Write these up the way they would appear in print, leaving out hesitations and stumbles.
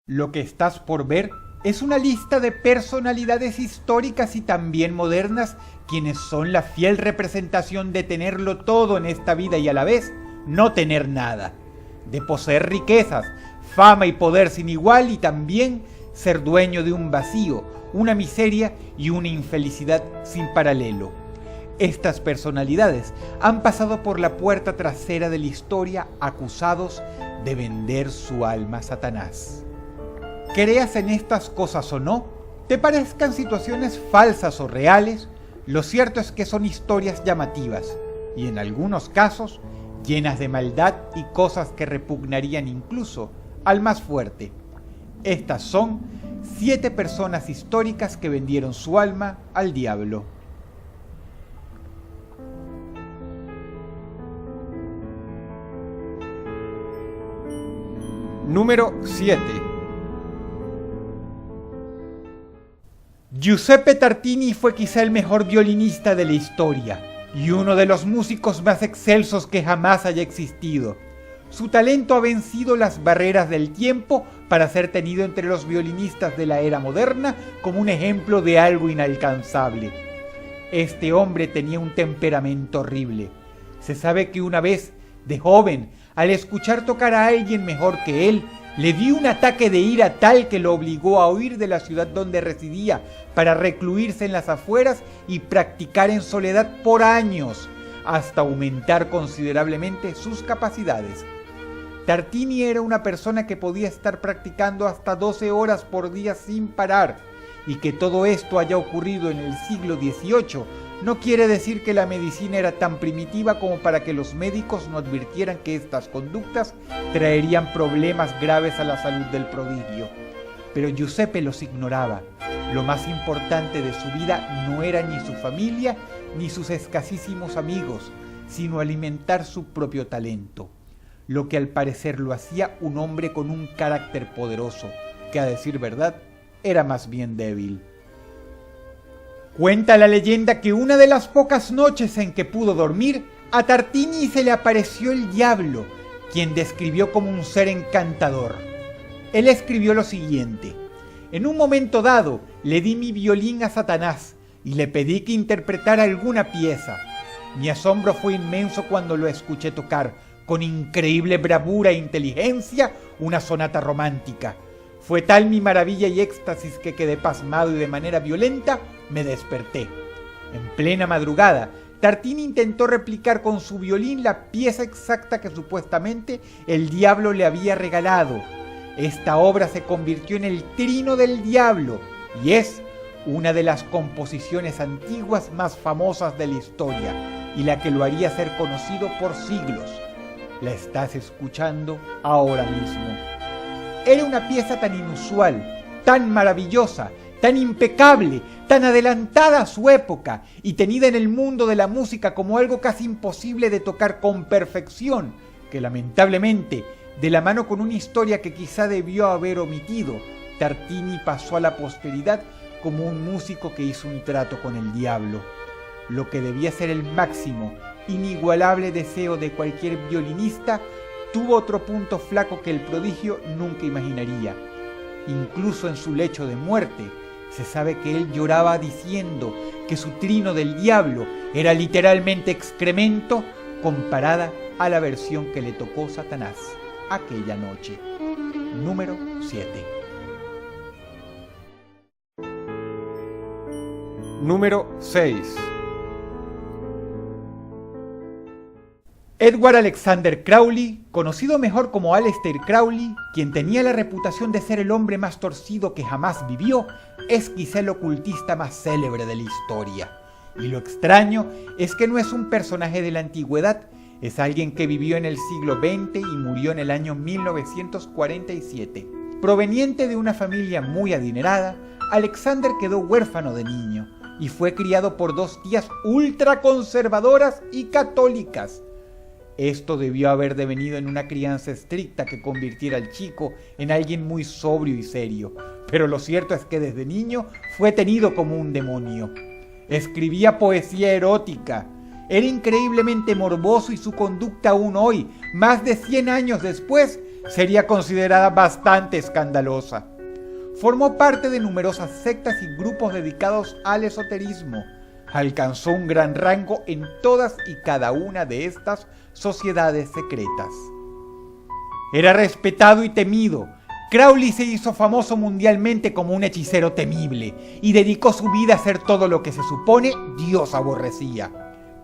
Lo que estás por ver es una lista de personalidades históricas y también modernas, quienes son la fiel representación de tenerlo todo en esta vida y a la vez no tener nada, de poseer riquezas, fama y poder sin igual y también ser dueño de un vacío, una miseria y una infelicidad sin paralelo. Estas personalidades han pasado por la puerta trasera de la historia acusados de vender su alma a Satanás. Creas en estas cosas o no, te parezcan situaciones falsas o reales, lo cierto es que son historias llamativas y en algunos casos llenas de maldad y cosas que repugnarían incluso al más fuerte. Estas son 7 personas históricas que vendieron su alma al diablo. Número 7. Giuseppe Tartini fue quizá el mejor violinista de la historia y uno de los músicos más excelsos que jamás haya existido. Su talento ha vencido las barreras del tiempo para ser tenido entre los violinistas de la era moderna como un ejemplo de algo inalcanzable. Este hombre tenía un temperamento horrible. Se sabe que una vez, de joven, al escuchar tocar a alguien mejor que él, le dio un ataque de ira tal que lo obligó a huir de la ciudad donde residía para recluirse en las afueras y practicar en soledad por años, hasta aumentar considerablemente sus capacidades. Tartini era una persona que podía estar practicando hasta 12 horas por día sin parar, y que todo esto haya ocurrido en el siglo XVIII no quiere decir que la medicina era tan primitiva como para que los médicos no advirtieran que estas conductas traerían problemas graves a la salud del prodigio. Pero Giuseppe los ignoraba. Lo más importante de su vida no era ni su familia ni sus escasísimos amigos, sino alimentar su propio talento, lo que al parecer lo hacía un hombre con un carácter poderoso, que a decir verdad era más bien débil. Cuenta la leyenda que una de las pocas noches en que pudo dormir, a Tartini se le apareció el diablo, quien describió como un ser encantador. Él escribió lo siguiente: en un momento dado le di mi violín a Satanás y le pedí que interpretara alguna pieza. Mi asombro fue inmenso cuando lo escuché tocar, con increíble bravura e inteligencia, una sonata romántica. Fue tal mi maravilla y éxtasis que quedé pasmado y de manera violenta me desperté. En plena madrugada, Tartini intentó replicar con su violín la pieza exacta que supuestamente el diablo le había regalado. Esta obra se convirtió en el Trino del Diablo y es una de las composiciones antiguas más famosas de la historia y la que lo haría ser conocido por siglos. La estás escuchando ahora mismo. Era una pieza tan inusual, tan maravillosa, tan impecable, tan adelantada a su época y tenida en el mundo de la música como algo casi imposible de tocar con perfección, que lamentablemente, de la mano con una historia que quizá debió haber omitido, Tartini pasó a la posteridad como un músico que hizo un trato con el diablo, lo que debía ser el máximo, inigualable deseo de cualquier violinista. Tuvo otro punto flaco que el prodigio nunca imaginaría. Incluso en su lecho de muerte, se sabe que él lloraba diciendo que su trino del diablo era literalmente excremento comparada a la versión que le tocó Satanás aquella noche. Número 7. Número 6. Edward Alexander Crowley, conocido mejor como Aleister Crowley, quien tenía la reputación de ser el hombre más torcido que jamás vivió, es quizá el ocultista más célebre de la historia. Y lo extraño es que no es un personaje de la antigüedad, es alguien que vivió en el siglo XX y murió en el año 1947. Proveniente de una familia muy adinerada, Alexander quedó huérfano de niño y fue criado por 2 tías ultraconservadoras y católicas. Esto debió haber devenido en una crianza estricta que convirtiera al chico en alguien muy sobrio y serio, pero lo cierto es que desde niño fue tenido como un demonio. Escribía poesía erótica, era increíblemente morboso y su conducta aún hoy, más de 100 años después, sería considerada bastante escandalosa. Formó parte de numerosas sectas y grupos dedicados al esoterismo. Alcanzó un gran rango en todas y cada una de estas sociedades secretas. Era respetado y temido. Crowley se hizo famoso mundialmente como un hechicero temible y dedicó su vida a hacer todo lo que se supone Dios aborrecía: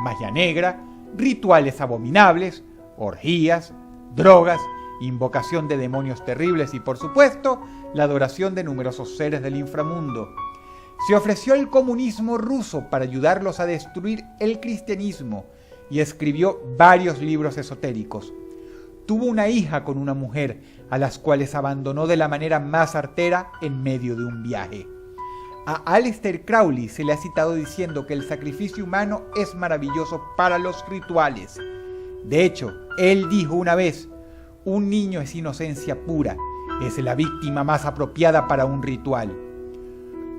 magia negra, rituales abominables, orgías, drogas, invocación de demonios terribles y, por supuesto, la adoración de numerosos seres del inframundo. Se ofreció al comunismo ruso para ayudarlos a destruir el cristianismo y escribió varios libros esotéricos. Tuvo una hija con una mujer, a las cuales abandonó de la manera más artera en medio de un viaje. A Aleister Crowley se le ha citado diciendo que el sacrificio humano es maravilloso para los rituales. De hecho, él dijo una vez: un niño es inocencia pura, es la víctima más apropiada para un ritual.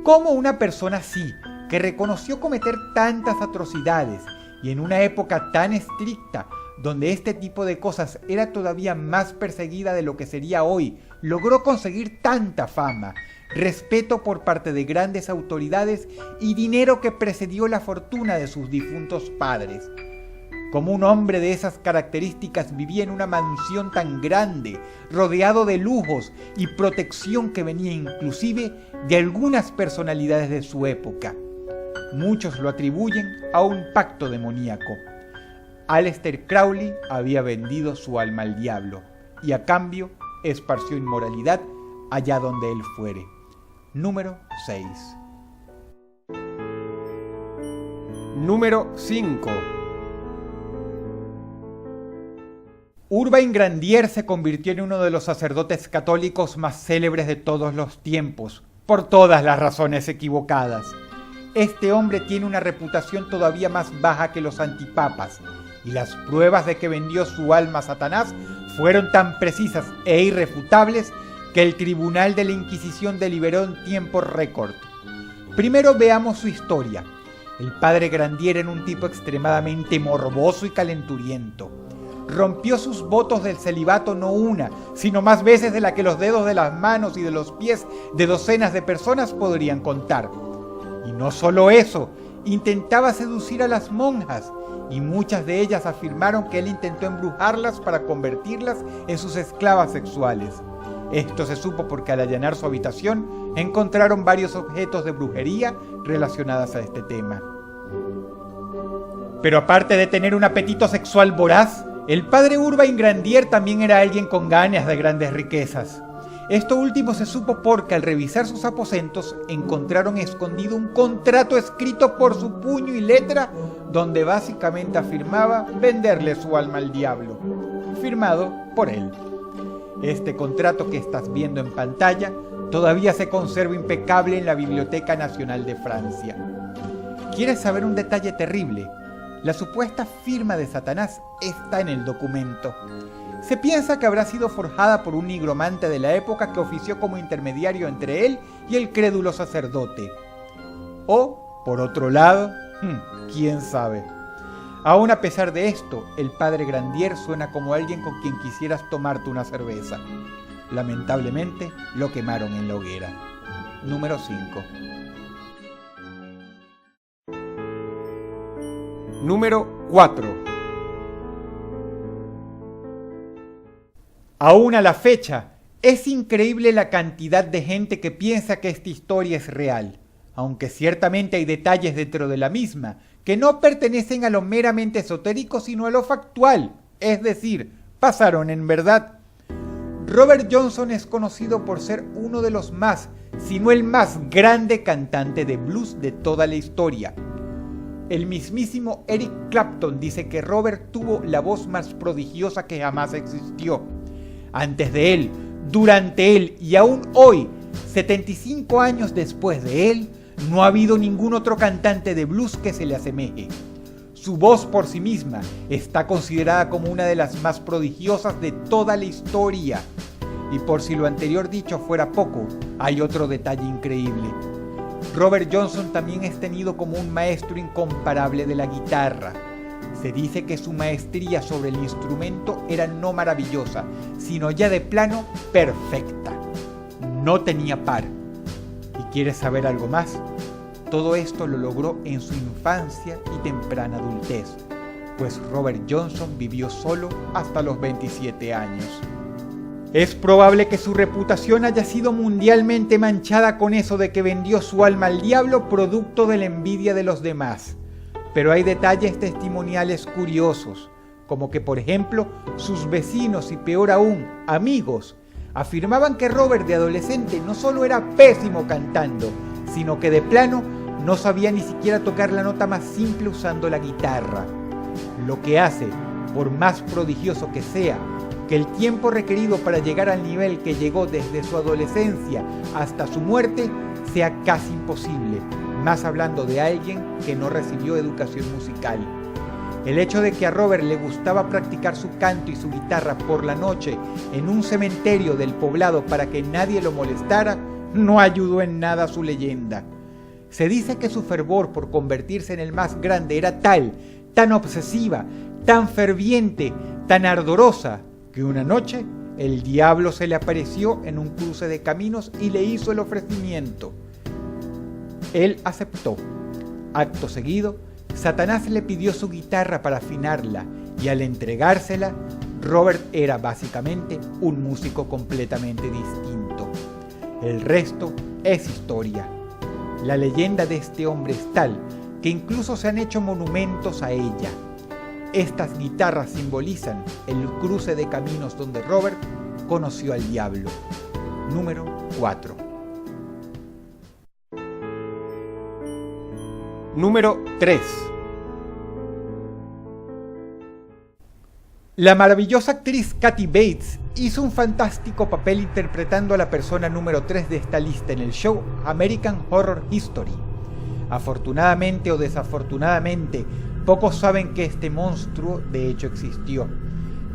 ¿Cómo una persona así, que reconoció cometer tantas atrocidades y en una época tan estricta, donde este tipo de cosas era todavía más perseguida de lo que sería hoy, logró conseguir tanta fama, respeto por parte de grandes autoridades y dinero que precedió la fortuna de sus difuntos padres? Como un hombre de esas características vivía en una mansión tan grande, rodeado de lujos y protección que venía inclusive de algunas personalidades de su época? Muchos lo atribuyen a un pacto demoníaco. Aleister Crowley había vendido su alma al diablo y a cambio esparció inmoralidad allá donde él fuere. Número 6. Número 5. Urbain Grandier se convirtió en uno de los sacerdotes católicos más célebres de todos los tiempos, por todas las razones equivocadas. Este hombre tiene una reputación todavía más baja que los antipapas, y las pruebas de que vendió su alma a Satanás fueron tan precisas e irrefutables que el Tribunal de la Inquisición deliberó en tiempo récord. Primero veamos su historia. El padre Grandier era un tipo extremadamente morboso y calenturiento. Rompió sus votos del celibato no una, sino más veces de la que los dedos de las manos y de los pies de docenas de personas podrían contar. Y no solo eso, intentaba seducir a las monjas, y muchas de ellas afirmaron que él intentó embrujarlas para convertirlas en sus esclavas sexuales. Esto se supo porque al allanar su habitación encontraron varios objetos de brujería relacionadas a este tema. Pero aparte de tener un apetito sexual voraz, el padre Urbain Grandier también era alguien con ganas de grandes riquezas. Esto último se supo porque al revisar sus aposentos encontraron escondido un contrato escrito por su puño y letra donde básicamente afirmaba venderle su alma al diablo, firmado por él. Este contrato que estás viendo en pantalla todavía se conserva impecable en la Biblioteca Nacional de Francia. ¿Quieres saber un detalle terrible? La supuesta firma de Satanás está en el documento. Se piensa que habrá sido forjada por un nigromante de la época que ofició como intermediario entre él y el crédulo sacerdote. O, por otro lado, quién sabe. Aún a pesar de esto, el padre Grandier suena como alguien con quien quisieras tomarte una cerveza. Lamentablemente, lo quemaron en la hoguera. Número 5. Número 4. Aún a la fecha, es increíble la cantidad de gente que piensa que esta historia es real, aunque ciertamente hay detalles dentro de la misma que no pertenecen a lo meramente esotérico sino a lo factual, es decir, pasaron en verdad. Robert Johnson es conocido por ser uno de los más, si no el más grande cantante de blues de toda la historia. El mismísimo Eric Clapton dice que Robert tuvo la voz más prodigiosa que jamás existió. Antes de él, durante él y aún hoy, 75 años después de él, no ha habido ningún otro cantante de blues que se le asemeje. Su voz por sí misma está considerada como una de las más prodigiosas de toda la historia. Y por si lo anterior dicho fuera poco, hay otro detalle increíble. Robert Johnson también es tenido como un maestro incomparable de la guitarra. Se dice que su maestría sobre el instrumento era no maravillosa, sino ya de plano perfecta. No tenía par. ¿Y quieres saber algo más? Todo esto lo logró en su infancia y temprana adultez, pues Robert Johnson vivió solo hasta los 27 años. Es probable que su reputación haya sido mundialmente manchada con eso de que vendió su alma al diablo producto de la envidia de los demás. Pero hay detalles testimoniales curiosos, como que por ejemplo sus vecinos y peor aún, amigos, afirmaban que Robert de adolescente no solo era pésimo cantando, sino que de plano no sabía ni siquiera tocar la nota más simple usando la guitarra. Lo que hace, por más prodigioso que sea, que el tiempo requerido para llegar al nivel que llegó desde su adolescencia hasta su muerte sea casi imposible, más hablando de alguien que no recibió educación musical. El hecho de que a Robert le gustaba practicar su canto y su guitarra por la noche en un cementerio del poblado para que nadie lo molestara, no ayudó en nada a su leyenda. Se dice que su fervor por convertirse en el más grande era tal, tan obsesiva, tan ferviente, tan ardorosa, que una noche el diablo se le apareció en un cruce de caminos y le hizo el ofrecimiento. Él aceptó. Acto seguido, Satanás le pidió su guitarra para afinarla y al entregársela, Robert era básicamente un músico completamente distinto. El resto es historia. La leyenda de este hombre es tal que incluso se han hecho monumentos a ella. Estas guitarras simbolizan el cruce de caminos donde Robert conoció al diablo. Número 4. Número 3. La maravillosa actriz Kathy Bates hizo un fantástico papel interpretando a la persona número 3 de esta lista en el show American Horror History. Afortunadamente o desafortunadamente, pocos saben que este monstruo de hecho existió.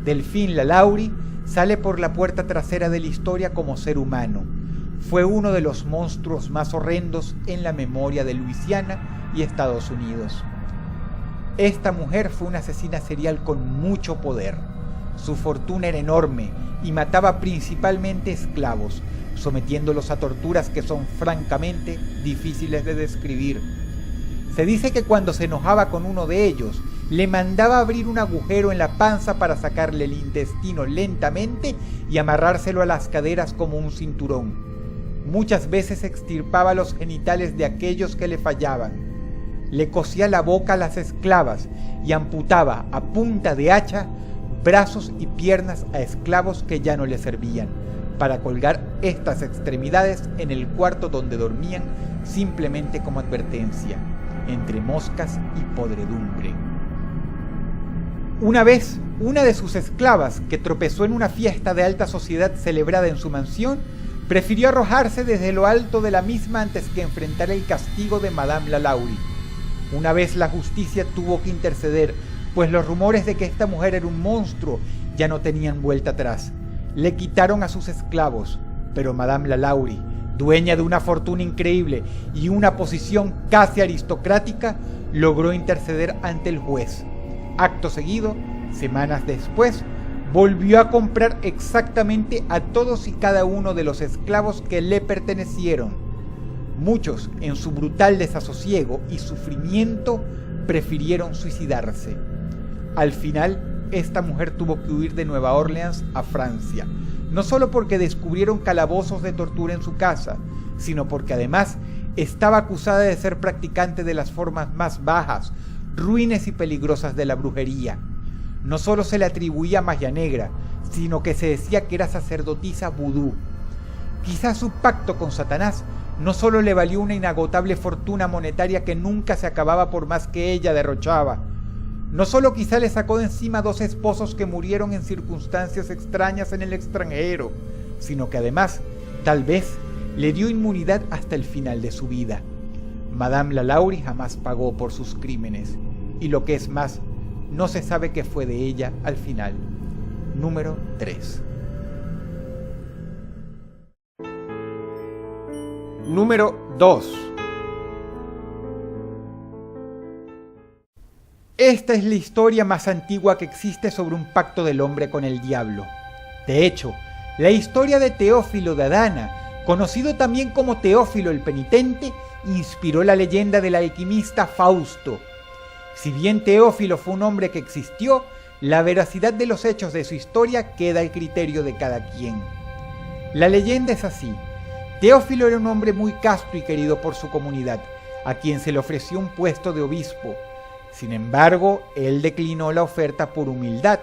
Delphine LaLaurie sale por la puerta trasera de la historia como ser humano. Fue uno de los monstruos más horrendos en la memoria de Luisiana y Estados Unidos. Esta mujer fue una asesina serial con mucho poder. Su fortuna era enorme y mataba principalmente esclavos, sometiéndolos a torturas que son francamente difíciles de describir. Se dice que cuando se enojaba con uno de ellos, le mandaba abrir un agujero en la panza para sacarle el intestino lentamente y amarrárselo a las caderas como un cinturón. Muchas veces extirpaba los genitales de aquellos que le fallaban. Le cosía la boca a las esclavas y amputaba a punta de hacha brazos y piernas a esclavos que ya no le servían, para colgar estas extremidades en el cuarto donde dormían simplemente como advertencia, entre moscas y podredumbre. Una vez, una de sus esclavas, que tropezó en una fiesta de alta sociedad celebrada en su mansión, prefirió arrojarse desde lo alto de la misma antes que enfrentar el castigo de Madame LaLaurie. Una vez la justicia tuvo que interceder, pues los rumores de que esta mujer era un monstruo ya no tenían vuelta atrás. Le quitaron a sus esclavos, pero Madame LaLaurie, dueña de una fortuna increíble y una posición casi aristocrática, logró interceder ante el juez. Acto seguido, semanas después, volvió a comprar exactamente a todos y cada uno de los esclavos que le pertenecieron. Muchos, en su brutal desasosiego y sufrimiento, prefirieron suicidarse. Al final, esta mujer tuvo que huir de Nueva Orleans a Francia, no solo porque descubrieron calabozos de tortura en su casa, sino porque además estaba acusada de ser practicante de las formas más bajas, ruines y peligrosas de la brujería. No solo se le atribuía magia negra, sino que se decía que era sacerdotisa vudú. Quizás su pacto con Satanás no solo le valió una inagotable fortuna monetaria que nunca se acababa por más que ella derrochaba. No solo quizá le sacó de encima 2 esposos que murieron en circunstancias extrañas en el extranjero, sino que además, tal vez, le dio inmunidad hasta el final de su vida. Madame LaLaurie jamás pagó por sus crímenes, y lo que es más, no se sabe qué fue de ella al final. Número 3. Número 2. que esta es la historia más antigua que existe sobre un pacto del hombre con el diablo. De hecho, la historia de Teófilo de Adana, conocido también como Teófilo el Penitente, inspiró la leyenda del alquimista Fausto. Si bien Teófilo fue un hombre que existió, la veracidad de los hechos de su historia queda al criterio de cada quien. La leyenda es así. Teófilo era un hombre muy casto y querido por su comunidad, a quien se le ofreció un puesto de obispo. Sin embargo, él declinó la oferta por humildad.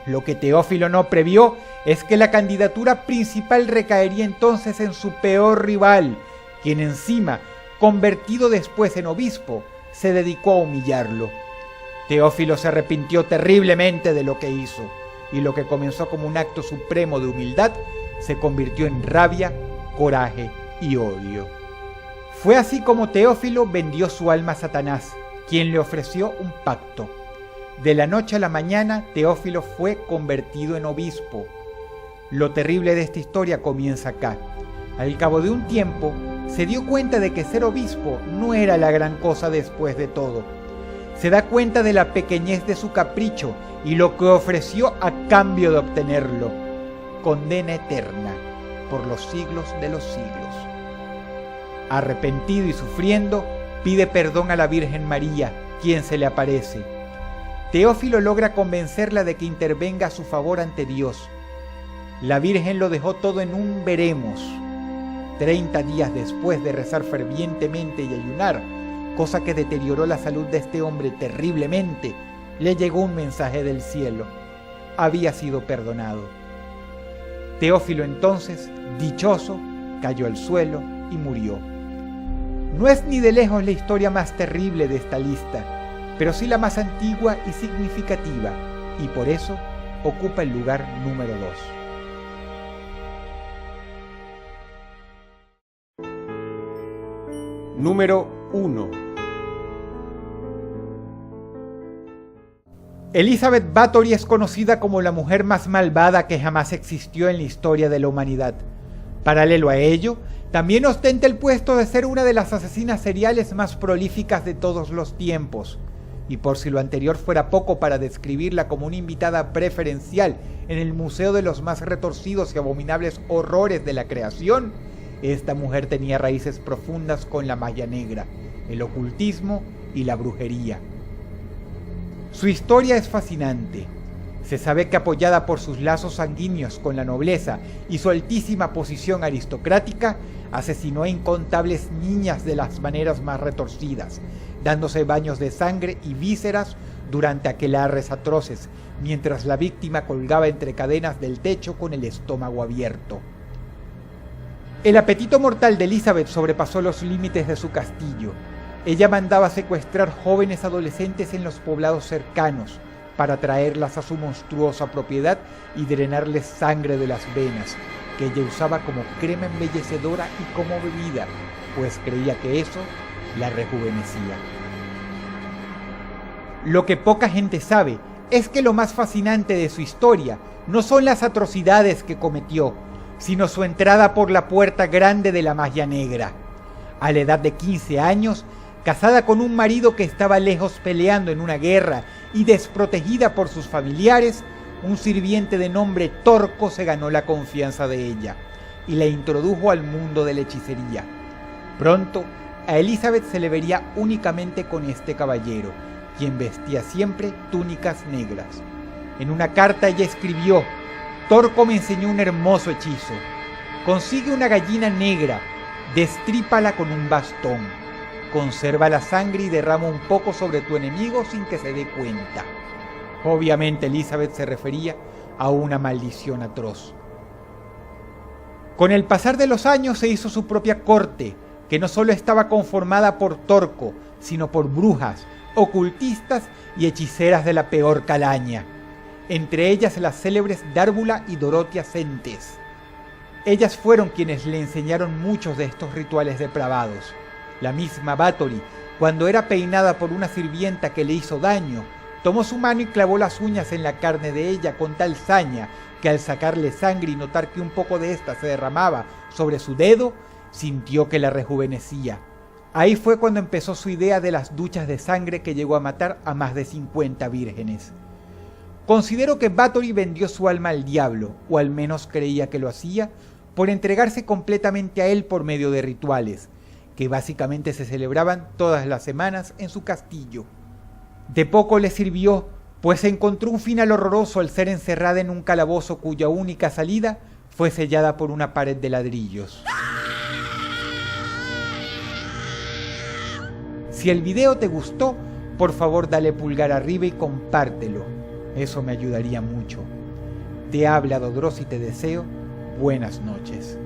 Lo que Teófilo no previó es que la candidatura principal recaería entonces en su peor rival, quien encima, convertido después en obispo, se dedicó a humillarlo. Teófilo se arrepintió terriblemente de lo que hizo, y lo que comenzó como un acto supremo de humildad se convirtió en rabia, coraje y odio. Fue así como Teófilo vendió su alma a Satanás, quien le ofreció un pacto. De la noche a la mañana, Teófilo fue convertido en obispo. Lo terrible de esta historia comienza acá. Al cabo de un tiempo, se dio cuenta de que ser obispo no era la gran cosa después de todo. Se da cuenta de la pequeñez de su capricho y lo que ofreció a cambio de obtenerlo: condena eterna por los siglos de los siglos. Arrepentido y sufriendo, pide perdón a la Virgen María, quien se le aparece. Teófilo logra convencerla de que intervenga a su favor ante Dios. La Virgen lo dejó todo en un veremos. 30 días después de rezar fervientemente y ayunar, cosa que deterioró la salud de este hombre terriblemente, le llegó un mensaje del cielo. Había sido perdonado. Teófilo entonces, dichoso, cayó al suelo y murió. No es ni de lejos la historia más terrible de esta lista, pero sí la más antigua y significativa, y por eso ocupa el lugar número 2. Número 1. Elizabeth Bathory es conocida como la mujer más malvada que jamás existió en la historia de la humanidad. Paralelo a ello, también ostenta el puesto de ser una de las asesinas seriales más prolíficas de todos los tiempos. Y por si lo anterior fuera poco para describirla como una invitada preferencial en el Museo de los más retorcidos y abominables horrores de la creación, esta mujer tenía raíces profundas con la magia negra, el ocultismo y la brujería. Su historia es fascinante. Se sabe que apoyada por sus lazos sanguíneos con la nobleza y su altísima posición aristocrática, asesinó a incontables niñas de las maneras más retorcidas, dándose baños de sangre y vísceras durante aquelarres atroces, mientras la víctima colgaba entre cadenas del techo con el estómago abierto. El apetito mortal de Elizabeth sobrepasó los límites de su castillo. Ella mandaba secuestrar jóvenes adolescentes en los poblados cercanos para traerlas a su monstruosa propiedad y drenarles sangre de las venas, que ella usaba como crema embellecedora y como bebida, pues creía que eso la rejuvenecía. Lo que poca gente sabe es que lo más fascinante de su historia no son las atrocidades que cometió, sino su entrada por la puerta grande de la magia negra. A la edad de 15 años, casada con un marido que estaba lejos peleando en una guerra y desprotegida por sus familiares, un sirviente de nombre Torco se ganó la confianza de ella y la introdujo al mundo de la hechicería. Pronto, a Elizabeth se le vería únicamente con este caballero, quien vestía siempre túnicas negras. En una carta ella escribió: Torco me enseñó un hermoso hechizo. Consigue una gallina negra, destrípala con un bastón, conserva la sangre y derrama un poco sobre tu enemigo sin que se dé cuenta. Obviamente Elizabeth se refería a una maldición atroz. Con el pasar de los años se hizo su propia corte, que no solo estaba conformada por Torco, sino por brujas, ocultistas y hechiceras de la peor calaña, entre ellas las célebres Dárbula y Dorotia Centes. Ellas fueron quienes le enseñaron muchos de estos rituales depravados. La misma Bathory, cuando era peinada por una sirvienta que le hizo daño, tomó su mano y clavó las uñas en la carne de ella con tal saña que al sacarle sangre y notar que un poco de ésta se derramaba sobre su dedo, sintió que la rejuvenecía. Ahí fue cuando empezó su idea de las duchas de sangre que llegó a matar a más de 50 vírgenes. Considero que Bathory vendió su alma al diablo, o al menos creía que lo hacía, por entregarse completamente a él por medio de rituales, que básicamente se celebraban todas las semanas en su castillo. De poco le sirvió, pues encontró un final horroroso al ser encerrada en un calabozo cuya única salida fue sellada por una pared de ladrillos. Si el video te gustó, por favor dale pulgar arriba y compártelo. Eso me ayudaría mucho. Te habla Dodros y te deseo buenas noches.